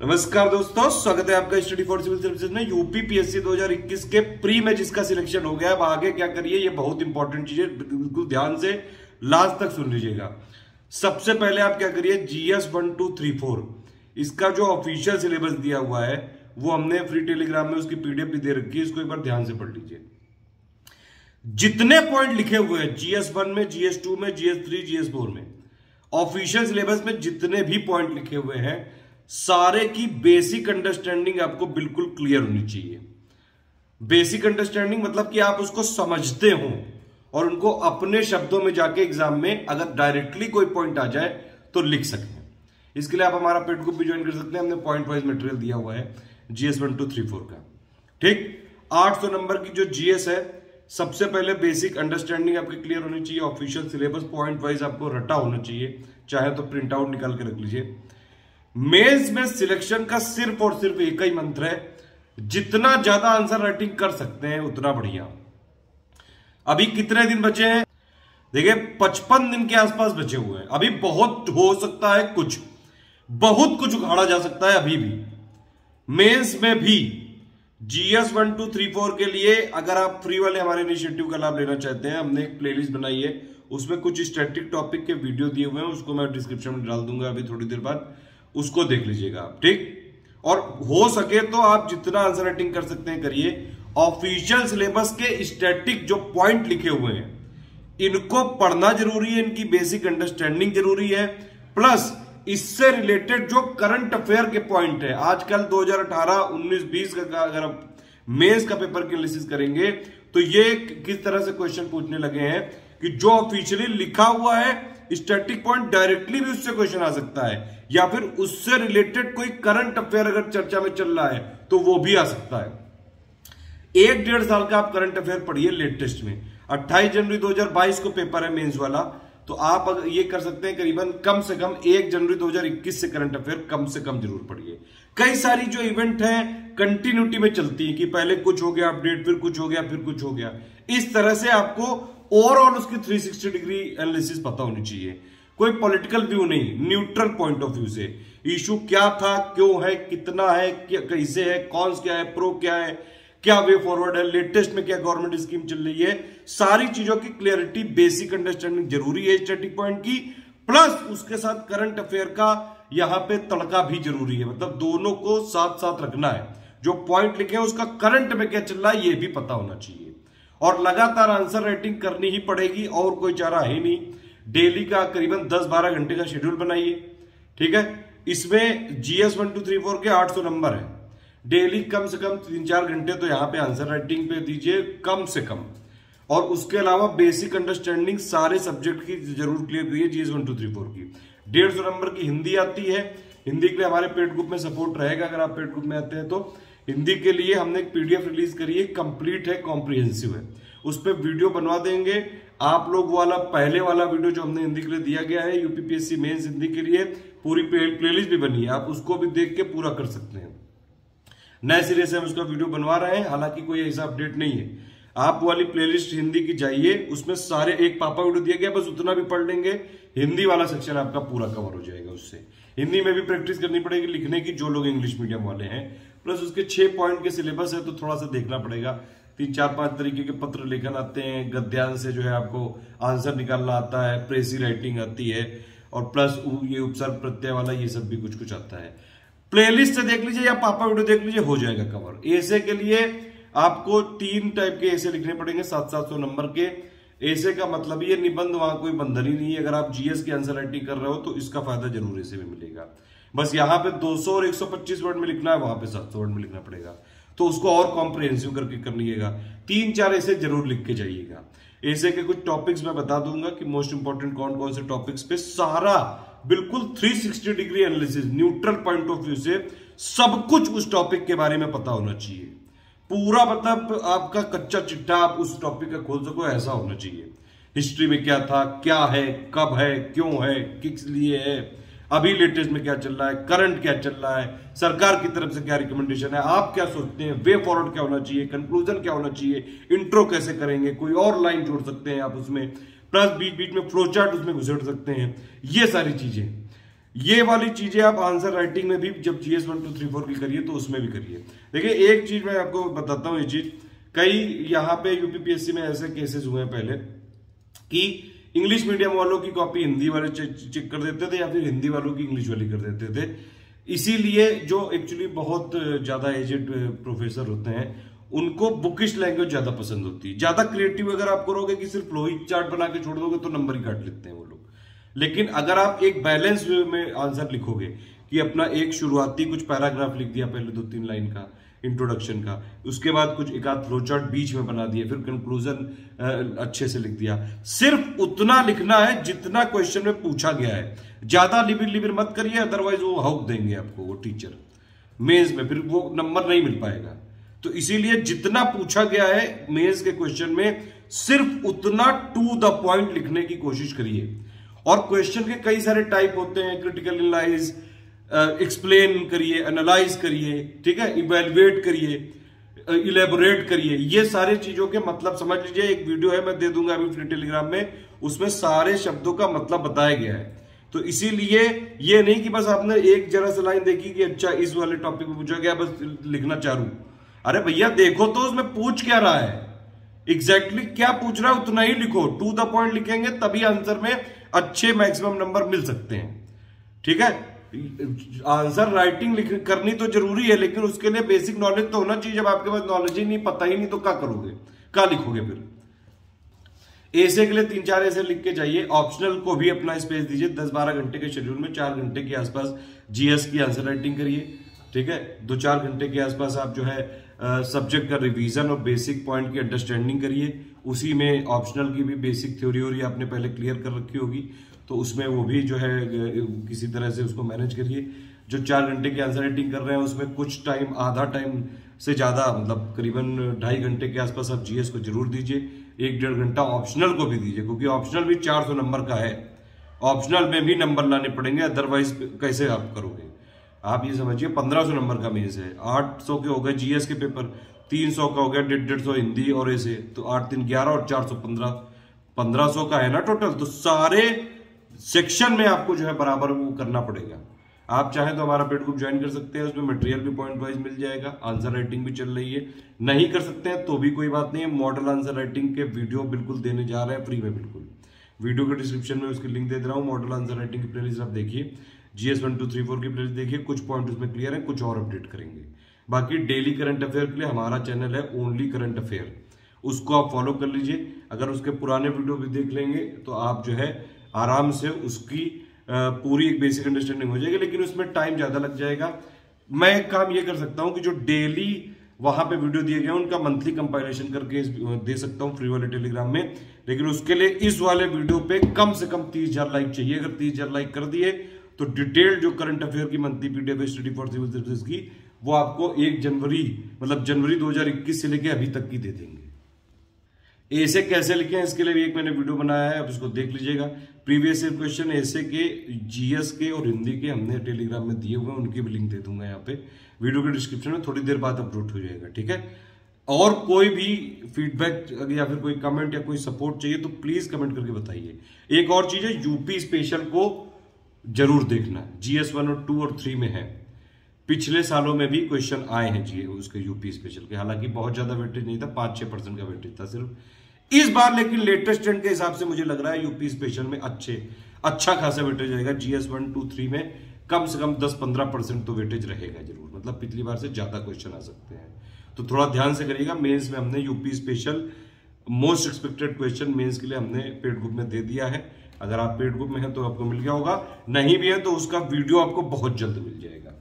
नमस्कार दोस्तों, स्वागत है आपका स्टडी फॉर सिविल सर्विसेज में। यूपी पीएससी 2021 के प्री में जिसका सिलेक्शन हो गया, अब आगे क्या करिए, ये बहुत इंपॉर्टेंट चीज है, बिल्कुल ध्यान से लास्ट तक सुन लीजिएगा। सबसे पहले आप क्या करिए, GS 1 2 3 4 इसका जो ऑफिशियल सिलेबस दिया हुआ है वो हमने फ्री टेलीग्राम में उसकी पीडीएफ भी दे रखी है, इसको एक बार ध्यान से पढ़ लीजिए। जितने पॉइंट लिखे हुए हैं GS 1 में, GS 2 में, GS 3, GS 4 में, ऑफिशियल सिलेबस में जितने भी पॉइंट लिखे हुए हैं, सारे की बेसिक अंडरस्टैंडिंग आपको बिल्कुल क्लियर होनी चाहिए। बेसिक अंडरस्टैंडिंग मतलब कि आप उसको समझते हो और उनको अपने शब्दों में जाके एग्जाम में अगर डायरेक्टली कोई पॉइंट आ जाए तो लिख सकें। इसके लिए आप हमारा पेड ग्रुप भी ज्वाइन कर सकते हैं। हमने पॉइंट वाइज मटेरियल दिया हुआ है GS 1 2 3 4 का। ठीक, 800 नंबर की जो GS है, सबसे पहले बेसिक अंडरस्टैंडिंग आपकी क्लियर होनी चाहिए। ऑफिशियल सिलेबस पॉइंट वाइज आपको रटा होना चाहिए, चाहे तो प्रिंट आउट निकाल के रख लीजिए। मेंस में सिलेक्शन का सिर्फ और सिर्फ एक ही मंत्र है, जितना ज्यादा आंसर राइटिंग कर सकते हैं उतना बढ़िया। अभी कितने दिन बचे हैं? देखिए 55 दिन के आसपास बचे हुए हैं। अभी बहुत हो सकता है, बहुत कुछ उखाड़ा जा सकता है अभी भी। मेंस में भी GS 1 2 3 4 के लिए अगर आप फ्री वाले हमारे इनिशिएटिव का लाभ लेना चाहते हैं, हमने एक प्लेलिस्ट बनाई है, उसमें कुछ स्टैटिक टॉपिक के वीडियो दिए हुए हैं, उसको मैं डिस्क्रिप्शन में डाल दूंगा अभी थोड़ी देर बाद, उसको देख लीजिएगा आप। ठीक, और हो सके तो आप जितना आंसर राइटिंग कर सकते हैं करिए। ऑफिशियल सिलेबस के स्टैटिक जो पॉइंट लिखे हुए हैं इनको पढ़ना जरूरी है, इनकी बेसिक अंडरस्टैंडिंग जरूरी है, प्लस इससे रिलेटेड जो करंट अफेयर के पॉइंट है। आजकल 2018, 19, 20 का अगर आप मेंस का पेपर की एनालिसिस करेंगे तो ये किस तरह से क्वेश्चन पूछने लगे हैं कि जो ऑफिशियली लिखा हुआ है स्टैटिक पॉइंट डायरेक्टली भी उससे क्वेश्चन आ सकता है, या फिर उससे रिलेटेड कोई करंट अफेयर अगर चर्चा में चल रहा है तो वो भी आ सकता है। 1-1.5 साल का आप करंट अफेयर पढ़िए लेटेस्ट में। 28 जनवरी 2022 को पेपर है मेंस वाला, तो आप अगर ये कर सकते हैं करीबन कम से कम 1 जनवरी 2021 से करंट अफेयर कम से कम जरूर पढ़िए। कई सारी जो इवेंट है कंटिन्यूटी में चलती है कि पहले कुछ हो गया अपडेट, फिर कुछ हो गया, फिर कुछ हो गया। इस तरह से आपको ओवरऑल उसकी 360 डिग्री एनालिसिस पता होनी चाहिए। कोई पॉलिटिकल व्यू नहीं, न्यूट्रल पॉइंट ऑफ व्यू से इशू क्या था, क्यों है, कितना है, कैसे है, कौन क्या है, प्रो क्या है, क्या वे फॉरवर्ड है, लेटेस्ट में क्या गवर्नमेंट स्कीम चल रही है, सारी चीजों की क्लियरिटी, बेसिक अंडरस्टैंडिंग जरूरी है स्टैटिक पॉइंट की, प्लस उसके साथ करंट अफेयर का यहां पे तड़का भी जरूरी है। मतलब दोनों को साथ साथ रखना है। जो पॉइंट लिखे हैं उसका करंट में क्या चल रहा है ये भी पता होना चाहिए, और लगातार आंसर राइटिंग करनी ही पड़ेगी, और कोई चारा है नहीं। डेली का करीबन 10-12 घंटे का शेड्यूल बनाइए। ठीक है, इसमें GS 1 2 3 4 के 800 नंबर है। डेली कम से कम 3-4 घंटे तो यहां पे आंसर राइटिंग पे दीजिए कम से कम, और उसके अलावा बेसिक अंडरस्टैंडिंग सारे सब्जेक्ट की जरूर क्लियर करिए। GS 1 2 3 4 की 150 नंबर की हिंदी आती है। हिंदी के लिए हमारे पेड ग्रुप में सपोर्ट रहेगा, अगर आप पेड ग्रुप में आते हैं तो। हिंदी के लिए हमने एक PDF रिलीज करी है, कंप्लीट है, कॉम्प्रिहेंसिव है, उस पर वीडियो बनवा देंगे आप लोग। वाला पहले वाला वीडियो जो हमने हिंदी के लिए दिया गया है, UPPSC मेंस हिंदी के लिए पूरी प्लेलिस्ट भी बनी है, आप उसको भी देख के पूरा कर सकते हैं। नए सिरे से हम उसका वीडियो बनवा रहे हैं, हालांकि कोई ऐसा अपडेट नहीं है। आप वाली प्लेलिस्ट हिंदी की जाइए, उसमें सारे एक पापा वीडियो दिया गया, बस उतना भी पढ़ लेंगे, हिंदी वाला सेक्शन आपका पूरा कवर हो जाएगा। उससे हिंदी में भी प्रैक्टिस करनी पड़ेगी लिखने की, जो लोग इंग्लिश मीडियम वाले हैं, प्लस उसके 6 पॉइंट के सिलेबस है तो थोड़ा सा देखना पड़ेगा। 3-4-5 तरीके के पत्र लेखन आते हैं, गद्यांश से जो है आपको आंसर निकालना आता है, प्रेसी राइटिंग आती है, और प्लस ये उपसर्ग प्रत्यय वाला ये सब भी कुछ कुछ आता है। प्लेलिस्ट से देख लीजिए या पापा वीडियो देख लीजिए, हो जाएगा कवर। ऐसे के लिए आपको 3 टाइप के ऐसे लिखने पड़ेंगे 700-700 नंबर के। ऐसे का मतलब ये निबंध, वहां कोई बंधन ही नहीं है। अगर आप GS की आंसर राइटिंग कर रहे हो तो इसका फायदा जरूर ऐसे भी मिलेगा। बस यहाँ पे 200 और 125 वर्ड में लिखना है, वहां पे 700 वर्ड में लिखना पड़ेगा, तो उसको और कॉम्प्रिहेंसिव करके कर लीजिएगा। 3-4 ऐसे जरूर लिख के जाइएगा। ऐसे के कुछ टॉपिक्स मैं बता दूंगा कि मोस्ट इंपॉर्टेंट कौन कौन से टॉपिक्स पे, सारा बिल्कुल 360 degree analysis, neutral point of view से सब कुछ उस टॉपिक के बारे में पता होना चाहिए। पूरा मतलब आपका कच्चा चिट्ठा आप उस टॉपिक का खोल सको, ऐसा होना चाहिए। हिस्ट्री में क्या था, क्या है, कब है, क्यों है, किस लिए है, अभी लेटेस्ट में क्या चल रहा है, करंट क्या चल रहा है, सरकार की तरफ से क्या रिकमेंडेशन है, आप क्या सोचते हैं, वे फॉरवर्ड क्या होना चाहिए, कंक्लूजन क्या होना चाहिए, इंट्रो कैसे करेंगे, कोई और लाइन जोड़ सकते हैं आप उसमें, प्लस बीच बीच में फ्लो चार्ट उसमें घुसेड़ सकते हैं। ये सारी चीजें ये वाली चीजें आप आंसर राइटिंग में भी जब GS 1 2 3 4 की करिए तो उसमें भी करिए। देखिए एक चीज मैं आपको बताता हूं, ये चीज कई यहाँ पे यूपीपीएससी में ऐसे केसेस हुए हैं पहले कि इंग्लिश मीडियम वालों की कॉपी हिंदी वाले चेक कर देते थे या फिर हिंदी वालों की इंग्लिश वाली कर देते थे। इसीलिए जो एक्चुअली बहुत ज्यादा एजेड प्रोफेसर होते हैं उनको बुकिश लैंग्वेज ज्यादा पसंद होती है। ज्यादा क्रिएटिव अगर आप करोगे कि सिर्फ फ्लोइंग चार्ट बना के छोड़ दोगे तो नंबर ही काट लेते हैं वो लोग। लेकिन अगर आप एक बैलेंस वे में आंसर लिखोगे कि अपना एक शुरुआती कुछ पैराग्राफ लिख दिया पहले 2-3 लाइन का इंट्रोडक्शन का, उसके बाद कुछ एक आध फ्लोचार्ट बीच में बना दिया, फिर कंक्लूजन अच्छे से लिख दिया, सिर्फ उतना लिखना है जितना क्वेश्चन में पूछा गया है। ज्यादा लिबिर लिबिर मत करिए, अदरवाइज वो हौक देंगे आपको वो टीचर मेंस में, फिर वो नंबर नहीं मिल पाएगा। तो इसीलिए जितना पूछा गया है मेंस के क्वेश्चन में सिर्फ उतना टू द पॉइंट लिखने की कोशिश करिए। और क्वेश्चन के कई सारे टाइप होते हैं, क्रिटिकल एनालाइज, एक्सप्लेन करिए, एनालाइज करिए, ठीक है, इवेल्युएट करिए, इलेबोरेट करिए, ये सारे चीजों के मतलब समझ लीजिए। एक वीडियो है मैं दे दूंगा अभी फ्री टेलीग्राम में, उसमें सारे शब्दों का मतलब बताया गया है। तो इसीलिए ये नहीं कि बस आपने एक जरा सा लाइन देखी कि अच्छा इस वाले टॉपिक में पूछा गया बस लिखना चाहूं। अरे भैया देखो तो उसमें पूछ क्या रहा है, एग्जैक्टली क्या पूछ रहा है उतना ही लिखो। टू द पॉइंट लिखेंगे तभी आंसर में अच्छे मैक्सिमम नंबर मिल सकते हैं, ठीक है। आंसर राइटिंग करनी तो जरूरी है, लेकिन उसके लिए बेसिक नॉलेज तो होना चाहिए। जब आपके पास नॉलेज ही नहीं, पता ही नहीं, तो क्या करोगे, क्या लिखोगे फिर। ऐसे के लिए 3-4 ऐसे लिख के जाइए। ऑप्शनल को भी अपना स्पेस दीजिए, 10-12 घंटे के शेड्यूल में 4 घंटे के आसपास जीएस की आंसर राइटिंग करिए, ठीक है। 2-4 घंटे के आसपास आप जो है सब्जेक्ट का रिवीजन और बेसिक पॉइंट की अंडरस्टैंडिंग करिए। उसी में ऑप्शनल की भी बेसिक थ्योरी आपने पहले क्लियर कर रखी होगी, तो उसमें वो भी जो है किसी तरह से उसको मैनेज करिए। जो 4 घंटे की आंसर राइटिंग कर रहे हैं उसमें कुछ टाइम, आधा टाइम से ज्यादा, मतलब करीबन 2.5 घंटे के आसपास आप जीएस को जरूर दीजिए। 1-1.5 घंटा ऑप्शनल को भी दीजिए, क्योंकि ऑप्शनल भी 400 नंबर का है। ऑप्शनल में भी नंबर लाने पड़ेंगे, अदरवाइज कैसे आप करोगे। आप ये समझिए 1500 नंबर का मेंस है, 800 के हो गए जीएस के पेपर, 300 का हो गया 150 हिंदी और ऐसे, तो 8-3-11 और 415, 1500 का है ना टोटल। तो सारे सेक्शन में आपको जो है बराबर वो करना पड़ेगा। आप चाहें तो हमारा पेड ग्रुप ज्वाइन कर सकते हैं, उसमें मटेरियल भी पॉइंट वाइज मिल जाएगा, आंसर राइटिंग भी चल रही है। नहीं कर सकते हैं तो भी कोई बात नहीं है, मॉडल आंसर राइटिंग के वीडियो बिल्कुल देने जा रहे हैं फ्री में, बिल्कुल। वीडियो के डिस्क्रिप्शन में उसकी लिंक दे दे रहा हूँ। मॉडल आंसर राइटिंग की प्लेलिस्ट आप देखिए, GS 1 2 3 4 की प्लेलिस्ट देखिए, कुछ पॉइंट उसमें क्लियर है, कुछ और अपडेट करेंगे। बाकी डेली करंट अफेयर के लिए हमारा चैनल है ओनली करंट अफेयर, उसको आप फॉलो कर लीजिए। अगर उसके पुराने वीडियो भी देख लेंगे तो आप जो है आराम से उसकी पूरी एक बेसिक अंडरस्टैंडिंग हो जाएगी, लेकिन उसमें टाइम ज्यादा लग जाएगा। मैं एक काम ये कर सकता हूं कि जो डेली वहां पे वीडियो दिए गए उनका मंथली कंपाइलेशन करके दे सकता हूं फ्री वाले टेलीग्राम में, लेकिन उसके लिए इस वाले वीडियो पे कम से कम 30,000 लाइक चाहिए। अगर 30,000 लाइक कर दिए तो डिटेल्ड जो करंट अफेयर की monthly PDF study for civil services की, वो आपको 1 जनवरी मतलब जनवरी 2021 से लेके अभी तक की दे देंगे। ऐसे कैसे लिखें इसके लिए भी एक मैंने वीडियो बनाया है, आप इसको देख लीजिएगा। प्रीवियस ईयर क्वेश्चन ऐसे के, जीएस के और हिंदी के हमने टेलीग्राम में दिए हुए हैं, उनकी भी लिंक दे दूंगा यहाँ पे वीडियो के डिस्क्रिप्शन में, थोड़ी देर बाद अपलोड हो जाएगा, ठीक है। और कोई भी फीडबैक या फिर कोई कमेंट या कोई सपोर्ट चाहिए तो प्लीज कमेंट करके बताइए। एक और चीज है, यूपी स्पेशल को जरूर देखना, GS 1 और 2 और 3 में है। पिछले सालों में भी क्वेश्चन आए हैं जी उसके यूपी स्पेशल के, हालांकि बहुत ज्यादा वेटेज नहीं था, 5-6% का वेटेज था सिर्फ इस बार। लेकिन लेटेस्ट ट्रेंड के हिसाब से मुझे लग रहा है यूपी स्पेशल में अच्छा खासा वेटेज रहेगा। GS 1 2 3 में कम से कम 10-15% तो वेटेज रहेगा जरूर, मतलब पिछली बार से ज्यादा क्वेश्चन आ सकते हैं। तो थोड़ा ध्यान से करिएगा। मेंस में हमने UP special most expected question mains के लिए हमने पेड ग्रुप में दे दिया है। अगर आप पेड ग्रुप में हैं तो आपको मिल गया होगा, नहीं भी है तो उसका वीडियो आपको बहुत जल्द मिल जाएगा।